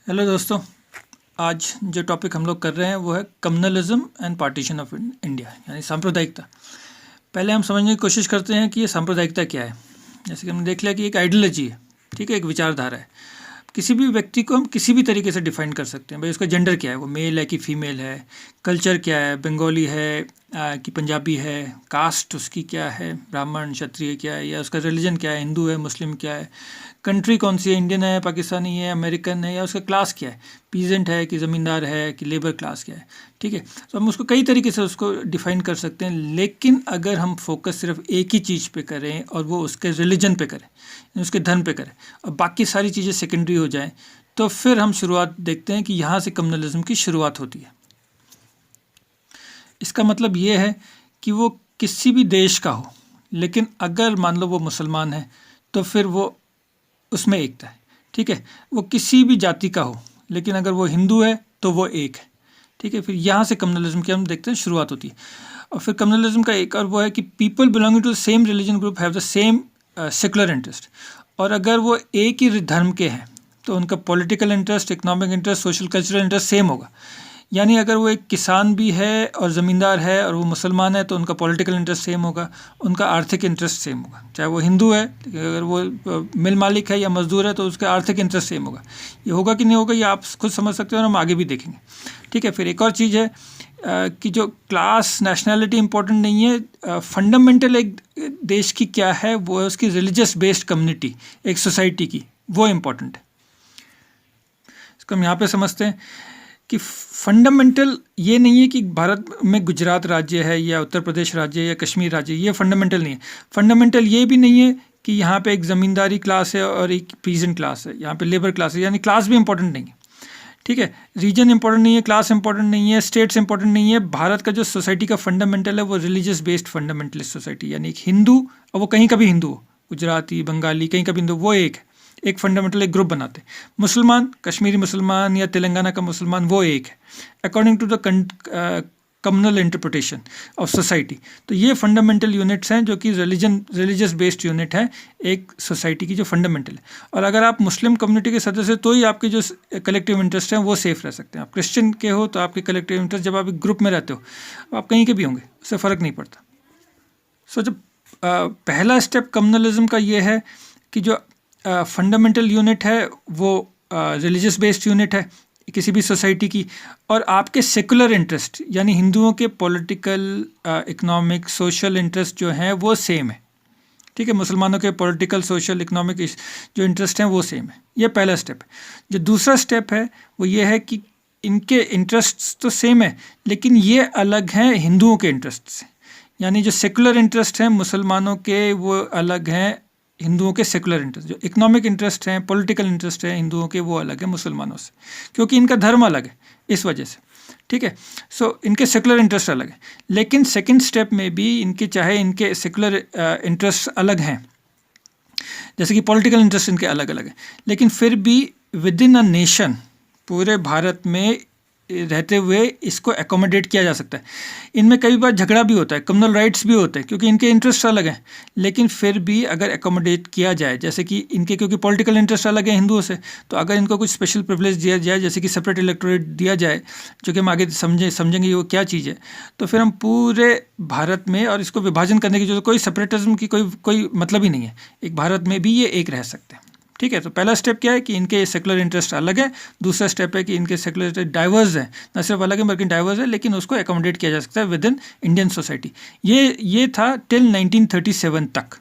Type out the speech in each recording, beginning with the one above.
Hello दोस्तों। आज जो टॉपिक हम लोग कर रहे हैं वो है communalism and partition of India, यानी सांप्रदायिकता। पहले हम समझने की कोशिश करते हैं कि ये सांप्रदायिकता क्या है। जैसे कि हमने देख लिया कि एक आइडियोलॉजी है, ठीक है, एक विचारधारा है। किसी भी व्यक्ति को हम किसी भी तरीके से डिफाइन कर सकते हैं। भाई उसका जेंडर क्या है, वो मेल है कि फीमेल है, कल्चर क्या है, बंगाली है कि पंजाबी है, कास्ट उसकी क्या है, ब्राह्मण क्षत्रिय क्या है, या उसका रिलीजन क्या है, हिंदू है मुस्लिम क्या है, कंट्री कौन सी है, इंडियन है पाकिस्तानी है अमेरिकन है, या उसका क्लास क्या है, पीजेंट है कि ज़मींदार है कि लेबर क्लास क्या है। ठीक है, तो हम उसको कई तरीके से उसको डिफाइन कर सकते हैं। लेकिन अगर हम फोकस सिर्फ एक ही चीज़ पे करें और वो उसके रिलीजन पे करें, उसके धर्म पे करें, और बाकी सारी चीज़ें सेकेंडरी हो जाएं, तो फिर हम शुरुआत देखते हैं कि यहाँ से कम्युनलिज्म की शुरुआत होती है। इसका मतलब ये है कि वो किसी भी देश का हो, लेकिन अगर मान लो वो मुसलमान है तो फिर वो उसमें एकता है। ठीक है, वो किसी भी जाति का हो, लेकिन अगर वो हिंदू है तो वो एक है। ठीक है, फिर यहाँ से कम्युनलिज्म की हम देखते हैं शुरुआत होती है। और फिर कम्युनलिज्म का एक और वो है कि people belonging to the same religion group have the same secular interest. और अगर वो एक ही धर्म के हैं तो उनका political interest, economic interest, social cultural interest same होगा। यानी अगर वो एक किसान भी है और ज़मींदार है और वो मुसलमान है तो उनका पॉलिटिकल इंटरेस्ट सेम होगा, उनका आर्थिक इंटरेस्ट सेम होगा। चाहे वो हिंदू है, अगर वो मिल मालिक है या मजदूर है तो उसका आर्थिक इंटरेस्ट सेम होगा। ये होगा कि नहीं होगा ये आप खुद समझ सकते हो और हम आगे भी देखेंगे। ठीक है, फिर एक और चीज़ है कि जो क्लास नेशनैलिटी इम्पोर्टेंट नहीं है, फंडामेंटल एक देश की क्या है, वो है उसकी रिलीजियस बेस्ड कम्युनिटी, एक सोसाइटी की, वो इम्पोर्टेंट है। इसको हम यहाँ पे समझते हैं कि फंडामेंटल ये नहीं है कि भारत में गुजरात राज्य है या उत्तर प्रदेश राज्य है या कश्मीर राज्य है, ये फंडामेंटल नहीं है। फंडामेंटल ये भी नहीं है कि यहाँ पे एक ज़मींदारी क्लास है और एक पीजेंट क्लास है, यहाँ पे लेबर क्लास है, यानी क्लास भी इंपॉर्टेंट नहीं है। ठीक है, रीजन इंपॉर्टेंट नहीं है, क्लास इंपॉर्टेंट नहीं है, स्टेट्स इंपॉर्टेंट नहीं है। भारत का जो सोसाइटी का फंडामेंटल है वो रिलीजियस बेस्ड फंडामेंटलिस्ट सोसाइटी, यानी एक हिंदू, और वो कहीं का भी हिंदू हो, गुजराती बंगाली कहीं का भी हिंदू, वो एक फंडामेंटल एक ग्रुप बनाते हैं। मुसलमान, कश्मीरी मुसलमान या तेलंगाना का मुसलमान, वो एक है according to the communal interpretation of society. तो ये फंडामेंटल यूनिट्स हैं जो कि रिलीजियस बेस्ड यूनिट है एक सोसाइटी की, जो फंडामेंटल है। और अगर आप मुस्लिम कम्युनिटी के सदस्य तो ही आपके जो कलेक्टिव इंटरेस्ट हैं वो सेफ रह सकते हैं। आप क्रिश्चियन के हो तो आपके कलेक्टिव इंटरेस्ट, जब आप एक ग्रुप में रहते हो आप कहीं के भी होंगे, उससे फ़र्क नहीं पड़ता। सो जब पहला स्टेप कम्युनलिज्म का ये है कि जो फंडामेंटल यूनिट है वो रिलीजियस बेस्ड यूनिट है किसी भी सोसाइटी की, और आपके सेकुलर इंटरेस्ट यानी हिंदुओं के पॉलिटिकल, इकोनॉमिक, सोशल इंटरेस्ट जो हैं वो सेम है। ठीक है, मुसलमानों के पॉलिटिकल, सोशल, इकोनॉमिक जो इंटरेस्ट हैं वो सेम है। ये पहला स्टेप है। जो दूसरा स्टेप है वो ये है कि इनके इंटरेस्ट तो सेम है लेकिन ये अलग हैं हिंदुओं के इंटरेस्ट से। यानी जो सेकुलर इंटरेस्ट हैं मुसलमानों के वो अलग हैं हिंदुओं के सेकुलर इंटरेस्ट। जो इकोनॉमिक इंटरेस्ट हैं, पॉलिटिकल इंटरेस्ट हैं हिंदुओं के, वो अलग है मुसलमानों से, क्योंकि इनका धर्म अलग है इस वजह से। ठीक है, सो इनके सेकुलर इंटरेस्ट अलग है। लेकिन सेकंड स्टेप में भी इनके, चाहे इनके सेकुलर इंटरेस्ट अलग हैं, जैसे कि पॉलिटिकल इंटरेस्ट इनके अलग अलग हैं, लेकिन फिर भी विद इन अ नेशन, पूरे भारत में रहते हुए इसको एकोमोडेट किया जा सकता है। इनमें कई बार झगड़ा भी होता है, कम्युनल राइट्स भी होते हैं क्योंकि इनके इंटरेस्ट अलग हैं, लेकिन फिर भी अगर एकोमोडेट किया जाए, जैसे कि इनके क्योंकि पॉलिटिकल इंटरेस्ट अलग है हिंदुओं से, तो अगर इनको कुछ स्पेशल प्रिविलेज दिया जाए, जैसे कि सेपरेट इलेक्टोरेट दिया जाए, जो कि हम आगे समझेंगे वो क्या चीज़ है, तो फिर हम पूरे भारत में, और इसको विभाजन करने की जो कोई सेपरेटिज्म की कोई मतलब ही नहीं है, एक भारत में भी ये एक रह सकते हैं। ठीक है, तो पहला स्टेप क्या है कि इनके सेकुलर इंटरेस्ट अलग है। दूसरा स्टेप है कि इनके सेकुलर इंटरेस्ट डाइवर्स है, न सिर्फ अलग है बल्कि डाइवर्स है, लेकिन उसको एकोमोडेट किया जा सकता है विद इन इंडियन सोसाइटी। ये था टिल 1937 तक।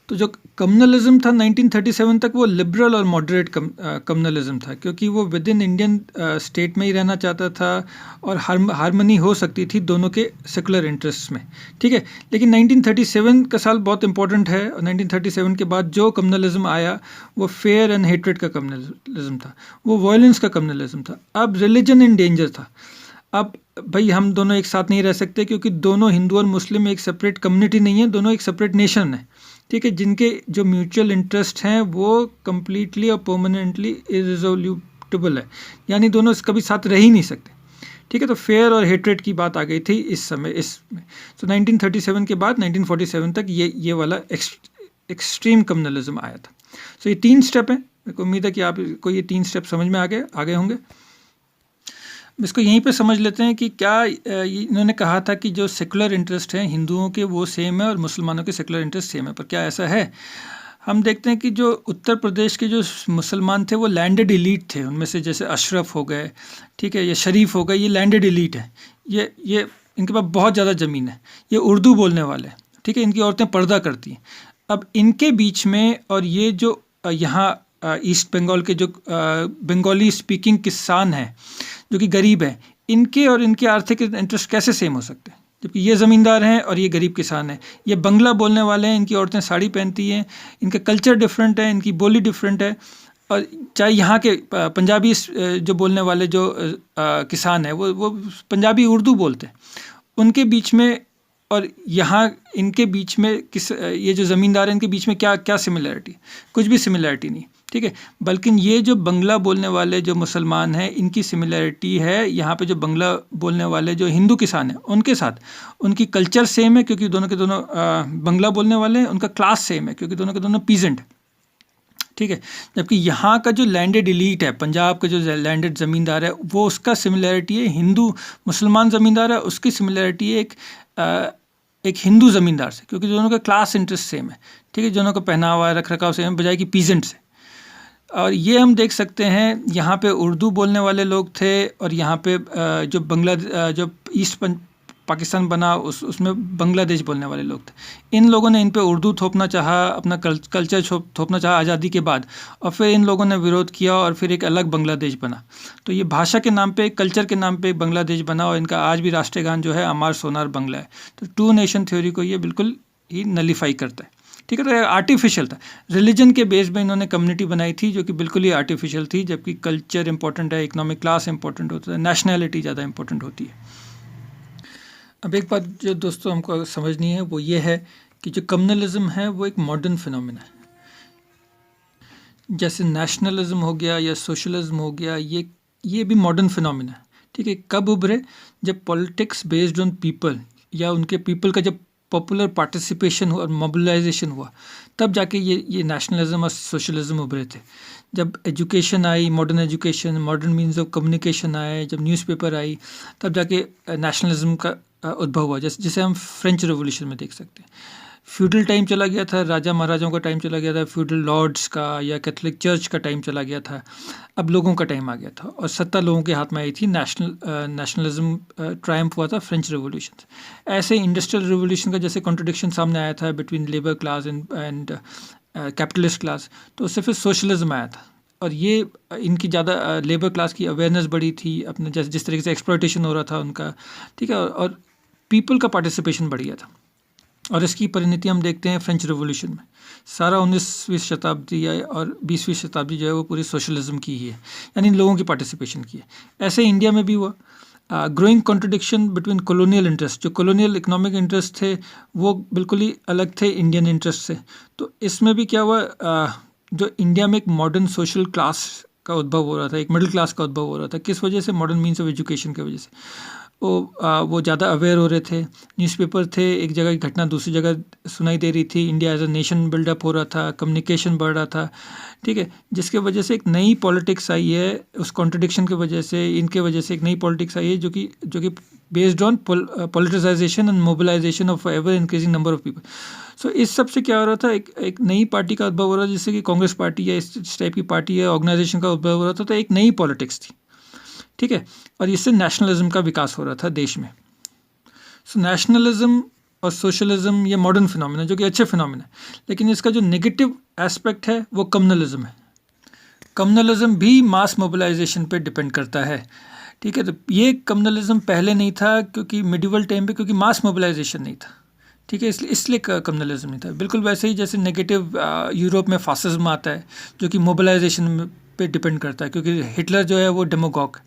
तो जो कम्युनलिज्म था 1937 तक वो लिबरल और मॉडरेट कम्युनलिज्म था, क्योंकि वो विद इन इंडियन स्टेट में ही रहना चाहता था और हारमनी हो सकती थी दोनों के सेकुलर इंटरेस्ट्स में। ठीक है, लेकिन 1937 का साल बहुत इंपॉर्टेंट है, और 1937 के बाद जो कम्युनलिज्म आया वो फेयर एंड हेट्रेड का कम्युनलिज्म था, वो वायलेंस का कम्युनलिज्म था। अब रिलीजन इन डेंजर था। अब भाई हम दोनों एक साथ नहीं रह सकते, क्योंकि दोनों हिंदू और मुस्लिम एक सेपरेट कम्युनिटी नहीं है, दोनों एक सेपरेट नेशन है। ठीक है, जिनके जो म्यूचुअल इंटरेस्ट हैं वो कम्प्लीटली और परमानेंटली इरिजोल्यूटेबल है, यानी दोनों कभी साथ रह ही नहीं सकते। ठीक है, तो फेयर और हेट्रेड की बात आ गई थी इस समय इसमें। तो 1937 के बाद 1947 तक ये वाला एक्सट्रीम कम्युनलिज्म आया था। सो ये 3 स्टेप हैं, मेरे को उम्मीद है कि आपको ये 3 स्टेप समझ में आ गए होंगे। इसको यहीं पे समझ लेते हैं कि क्या इन्होंने कहा था कि जो सेकुलर इंटरेस्ट हैं हिंदुओं के वो सेम है और मुसलमानों के सेकुलर इंटरेस्ट सेम है, पर क्या ऐसा है? हम देखते हैं कि जो उत्तर प्रदेश के जो मुसलमान थे वो लैंडेड एलीट थे, उनमें से जैसे अशरफ हो गए, ठीक है, या शरीफ हो गए, ये लैंडेड एलीट है। ये इनके पास बहुत ज़्यादा ज़मीन है, ये उर्दू बोलने वाले हैं, ठीक है, इनकी औरतें पर्दा करती हैं। अब इनके बीच में और ये जो यहाँ ईस्ट बंगाल के जो बंगाली स्पीकिंग किसान हैं जो कि गरीब हैं, इनके और इनके आर्थिक इंटरेस्ट कैसे सेम हो सकते हैं? जबकि ये ज़मींदार हैं और ये गरीब किसान हैं। ये बंगला बोलने वाले हैं, इनकी औरतें साड़ी पहनती हैं, इनका कल्चर डिफरेंट है, इनकी बोली डिफरेंट है। और चाहे यहाँ के पंजाबी जो बोलने वाले जो किसान हैं वो पंजाबी उर्दू बोलते हैं, उनके बीच में और यहाँ इनके बीच में ये जो ज़मींदार हैं इनके बीच में क्या क्या सिमिलरिटी? कुछ भी सिमिलरिटी नहीं, ठीक है। बल्कि ये जो बंगला बोलने वाले जो मुसलमान हैं इनकी सिमिलरिटी है यहाँ पे जो बंगला बोलने वाले जो हिंदू किसान हैं उनके साथ। उनकी कल्चर सेम है क्योंकि दोनों के दोनों बंगला बोलने वाले हैं, उनका क्लास सेम है क्योंकि दोनों के दोनों पीजेंट, ठीक है। जबकि यहाँ का जो लैंडेड एलीट है, पंजाब का जो लैंडेड ज़मींदार है, वो उसका सिमिलरिटी है हिंदू मुसलमान ज़मींदार है, उसकी सिमिलरिटी है एक हिंदू ज़मींदार से, क्योंकि दोनों का क्लास इंटरेस्ट सेम है, ठीक है, दोनों का पहनावा रख रखाव सेम है, बजाय कि पीजेंट से। और ये हम देख सकते हैं यहाँ पे उर्दू बोलने वाले लोग थे और यहाँ पे जो जो ईस्ट पाकिस्तान बना उसमें बांग्लादेश बोलने वाले लोग थे। इन लोगों ने इन पे उर्दू थोपना चाहा, अपना कल्चर थोपना चाहा आज़ादी के बाद, और फिर इन लोगों ने विरोध किया और फिर एक अलग बांग्लादेश बना। तो ये भाषा के नाम पे, कल्चर के नाम पे एक बांग्लादेश बना और इनका आज भी राष्ट्रीय गान जो है अमार सोनार बांग्ला है। तो 2 नेशन थ्योरी को ये बिल्कुल ही नलीफाई करता है, ठीक है। तो ये आर्टिफिशियल था, रिलीजन के बेस पे इन्होंने कम्युनिटी बनाई थी जो कि बिल्कुल ही आर्टिफिशियल थी, जबकि कल्चर इंपॉर्टेंट है, इकोनॉमिक क्लास इंपॉर्टेंट होता है, नेशनैलिटी ज़्यादा इंपॉर्टेंट होती है। अब एक बात जो दोस्तों हमको समझनी है वो ये है कि जो कम्युनलिज्म है वो एक मॉडर्न फिनोमेना है। जैसे नेशनलिज्म हो गया या सोशलिज्म हो गया, ये भी मॉडर्न फिनोमेना है, ठीक है। कब उभरे? जब पॉलिटिक्स बेस्ड ऑन पीपल या उनके पीपल का जब पॉपुलर पार्टिसिपेशन हुआ और मोबिलाइजेशन हुआ, तब जाके ये नेशनलिज्म और सोशलिज्म उभरे थे। जब education I, modern education, modern means of communication आए, जब न्यूज़पेपर आई, तब जाके नेशनलिज्म का उद्भव हुआ, जिसे हम फ्रेंच रेवोल्यूशन में देख सकते हैं। फ्यूडल टाइम चला गया था, राजा महाराजाओं का टाइम चला गया था, फ्यूडल लॉर्ड्स का या कैथोलिक चर्च का टाइम चला गया था, अब लोगों का टाइम आ गया था और सत्ता लोगों के हाथ में आई थी। नेशनलिज्म ट्रायम्फ हुआ था फ्रेंच रेवोल्यूशन से। ऐसे इंडस्ट्रियल रेवोल्यूशन का जैसे कॉन्ट्रडिक्शन सामने आया था between labour class and capitalist class, तो उससे फिर सोशलिज्म आया था। और ये इनकी ज़्यादा लेबर क्लास की अवेयरनेस बढ़ी थी, अपने जिस तरीके से एक्सप्लॉयटेशन हो रहा था उनका, ठीक है, और पीपल का पार्टिसिपेशन बढ़ गया था। और इसकी परिणति हम देखते हैं फ्रेंच रेवोल्यूशन में। सारा 19वीं शताब्दी है और 20वीं शताब्दी जो है वो पूरी सोशलिज्म की ही है, यानी लोगों की पार्टिसिपेशन की है। ऐसे इंडिया में भी हुआ। Growing contradiction between colonial interest, जो कॉलोनियल इकोनॉमिक इंटरेस्ट थे वो बिल्कुल ही अलग थे इंडियन इंटरेस्ट से। तो इसमें भी क्या हुआ, जो इंडिया में एक मॉडर्न सोशल क्लास का उद्भव हो रहा था, एक मिडिल क्लास का उद्भव हो रहा था। किस वजह से? मॉडर्न मीन्स ऑफ एजुकेशन की वजह से। वो ज़्यादा अवेयर हो रहे थे, न्यूज़पेपर थे, एक जगह की घटना दूसरी जगह सुनाई दे रही थी, India as a nation buildup हो रहा था, कम्युनिकेशन बढ़ रहा था, ठीक है, जिसके वजह से एक नई पॉलिटिक्स आई है। उस कॉन्ट्रडिक्शन की वजह से, इनके वजह से एक नई पॉलिटिक्स आई है जो कि based on politicization and mobilization of ever increasing number of people. So इस सब से क्या हो रहा था, एक नई पार्टी का उद्भव हो रहा था, जिससे कि कांग्रेस पार्टी या इस टाइप की पार्टी या ऑर्गेनाइजेशन का उद्भव हो रहा था। तो एक नई पॉलिटिक्स थी, ठीक है, और इससे नेशनलिज्म का विकास हो रहा था देश में। सो नेशनलिज्म और सोशलिज्म ये मॉडर्न फिनोमेना, जो कि अच्छे फिनोमेना है, लेकिन इसका जो नेगेटिव एस्पेक्ट है वो कम्युनलिज्म है। कम्युनलिज्म भी मास मोबिलाइजेशन पे डिपेंड करता है, ठीक है। तो ये कम्युनलिज्म पहले नहीं था क्योंकि मिडिवल टाइम पे, क्योंकि मास मोबिलाइजेशन नहीं था, ठीक है, इसलिए कम्युनलिज्म नहीं था। बिल्कुल वैसे ही जैसे नेगेटिव यूरोप में फासिज्म आता है जो कि मोबिलाइजेशन पे डिपेंड करता है, क्योंकि हिटलर जो है वो डेमोगॉग,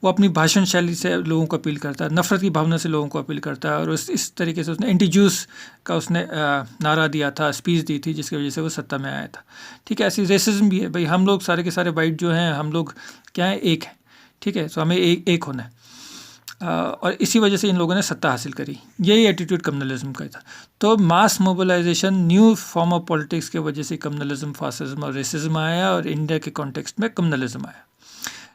वो अपनी भाषण शैली से लोगों को अपील करता है, नफरत की भावना से लोगों को अपील करता है, और इस तरीके से उसने एंटी जूस का उसने नारा दिया था, स्पीच दी थी, जिसकी वजह से वो सत्ता में आया था, ठीक है। ऐसी रेसिज्म भी है भाई, हम लोग सारे के सारे वाइट जो हैं, हम लोग क्या है, एक है, ठीक है, तो हमें एक होना है। और इसी वजह से इन लोगों ने सत्ता हासिल करी। यही एटीट्यूड कम्युनलिज्म का था। तो mass mobilization, new form of politics के वजह से कम्युनलिज्म, फासिज्म और रेसिज्म आया और इंडिया के कॉन्टेक्स्ट में कम्युनलिज्म आया।